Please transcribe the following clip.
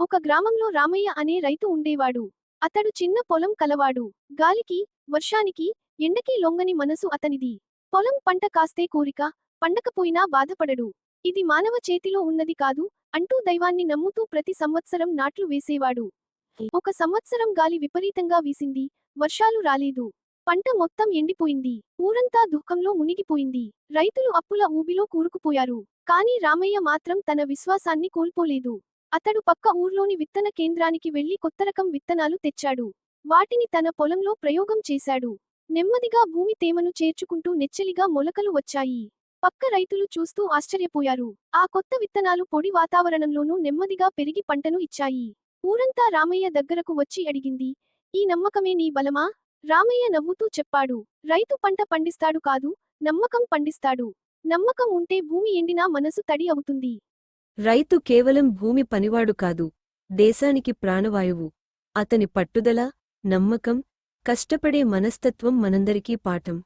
ఒక గ్రామంలో రామయ్య అనే రైతు ఉండేవాడు. అతడు చిన్న పొలం కలవాడు. గాలికి, వర్షానికి, ఎండకి లొంగని మనసు అతనిది. పొలం పంట కాస్తే కోరిక, పండకపోయినా బాధపడడు. ఇది మానవ చేతిలో ఉన్నది కాదు అంటూ దైవాన్ని నమ్ముతూ ప్రతి సంవత్సరం నాట్లు వేసేవాడు. ఒక సంవత్సరం గాలి విపరీతంగా వీసింది. వర్షాలు రాలేదు. పంట మొత్తం ఎండిపోయింది. ఊరంతా దుఃఖంలో మునిగిపోయింది. రైతులు అప్పుల ఊబిలో కూరుకుపోయారు. కానీ రామయ్య మాత్రం తన విశ్వాసాన్ని కోల్పోలేదు. అతడు పక్క ఊర్లోని విత్తన కేంద్రానికి వెళ్లి కొత్తరకం విత్తనాలు తెచ్చాడు. వాటిని తన పొలంలో ప్రయోగం చేశాడు. నెమ్మదిగా భూమి తేమను చేర్చుకుంటూ నెచ్చలిగా మొలకలు వచ్చాయి. పక్క రైతులు చూస్తూ ఆశ్చర్యపోయారు. ఆ కొత్త విత్తనాలు పొడి వాతావరణంలోనూ నెమ్మదిగా పెరిగి పంటను ఇచ్చాయి. ఊరంతా రామయ్య దగ్గరకు వచ్చి అడిగింది, ఈ నమ్మకమే నీ బలమా? రామయ్య నవ్వుతూ చెప్పాడు, రైతు పంట పండిస్తాడు కాదు, నమ్మకం పండిస్తాడు. నమ్మకం ఉంటే భూమి ఎండినా మనసు తడి అవుతుంది. రైతు కేవలం భూమి పనివాడు కాదు, దేశానికి ప్రాణవాయువు. అతని పట్టుదల, నమ్మకం, కష్టపడే మనస్తత్వం మనందరికీ పాఠం.